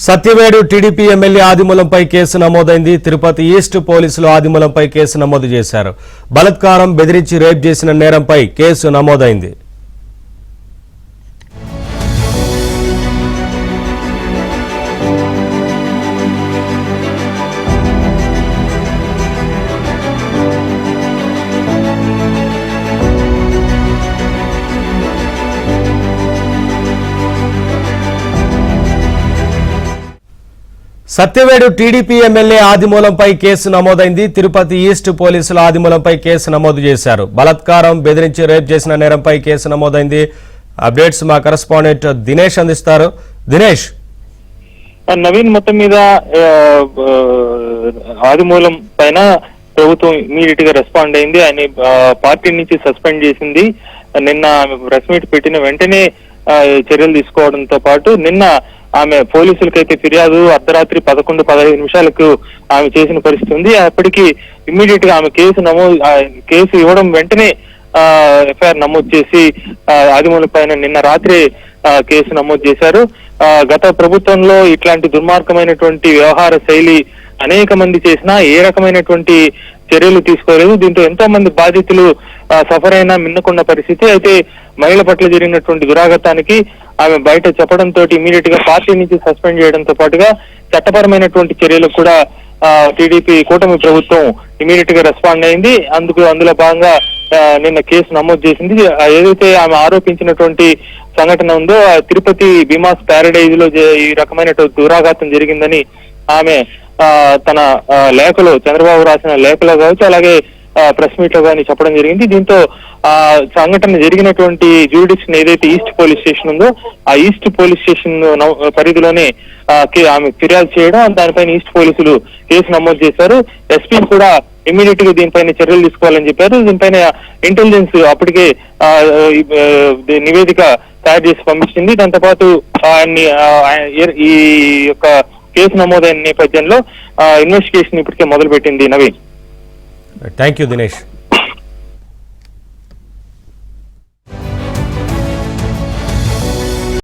Satyavedu TDP MLA ఆదిమూలంపై case నమోదైంది. Tirupati east పోలీసులు ఆదిమూలంపై case నమోదు చేశారు. బలాత్కారం, బెదిరించి రేప్ చేసిన నేరంపై కేసు నమోదైంది. సత్యవేడు టీడీపీ ఎమ్మెల్యే ఆదిమూలంపై కేసు నమోదైంది. తిరుపతి ఈస్ట్ పోలీసులు ఆదిమూలంపై కేసు నమోదు చేశారు. బలాత్కారం, బెదిరించి రేప్ చేసిన నేరంపై కేసు నమోదైంది. అప్డేట్స్ మా కరెస్పాండెంట్ దినేష్ అందిస్తారు. దినేష్, నవీన్, మొత్తం మీద ఆదిమూలం పైన ప్రభుత్వం ఇమీడియట్ గా రెస్పాండ్ అయింది. ఆయన పార్టీ నుంచి సస్పెండ్ చేసింది. నిన్న ప్రెస్ మీట్ పెట్టిన వెంటనే చర్యలు తీసుకోవడంతో పాటు నిన్న ఆమె పోలీసులకైతే ఫిర్యాదు అర్ధరాత్రి 11-15 ఆమె చేసిన పరిస్థితి ఉంది. అప్పటికి ఇమ్మీడియట్ గా ఆమె కేసు ఇవ్వడం వెంటనే ఎఫ్ఐఆర్ నమోదు చేసి ఆదిమూలం పైన నిన్న రాత్రి కేసు నమోదు చేశారు. గత ప్రభుత్వంలో ఇట్లాంటి దుర్మార్గమైనటువంటి వ్యవహార శైలి అనేక మంది చేసినా ఏ రకమైనటువంటి చర్యలు తీసుకోలేదు. దీంతో ఎంతో మంది బాధితులు సఫర్ అయినా మిన్నకున్న పరిస్థితి. అయితే మహిళ పట్ల జరిగినటువంటి దురాగతానికి ఆమె బయట చెప్పడంతో ఇమీడియట్ గా పార్టీ నుంచి సస్పెండ్ చేయడంతో పాటుగా చట్టపరమైనటువంటి చర్యలకు కూడా టీడీపీ కూటమి ప్రభుత్వం ఇమీడియట్ గా రెస్పాండ్ అయింది. అందులో భాగంగా నిన్న కేసు నమోదు చేసింది. ఏదైతే ఆమె ఆరోపించినటువంటి సంఘటన ఉందో తిరుపతి భీమాస్ ప్యారడైజ్ లో ఈ రకమైనటువంటి దురాఘాతం జరిగిందని ఆమె తన లేఖలో, చంద్రబాబు రాసిన లేఖలో కావచ్చు, అలాగే ప్రెస్ మీట్ లో కానీ చెప్పడం జరిగింది. దీంతో ఆ సంఘటన జరిగినటువంటి జ్యూరిడిక్షన్ ఏదైతే ఈస్ట్ పోలీస్ స్టేషన్ ఉందో ఆ ఈస్ట్ పోలీస్ స్టేషన్ పరిధిలోనే ఆమె ఫిర్యాదు చేయడం, దానిపైన ఈస్ట్ పోలీసులు కేసు నమోదు చేశారు. ఎస్పీ కూడా ఇమీడియట్ గా దీనిపైన చర్యలు తీసుకోవాలని చెప్పారు. దీనిపైన ఇంటెలిజెన్స్ అప్పటికే నివేదిక తయారు చేసి పంపించింది. దాంతోపాటు ఈ యొక్క కేసు నమోదైన నేపథ్యంలో ఇన్వెస్టిగేషన్ ఇప్పటికే మొదలుపెట్టింది. Naveen, thank you Dinesh.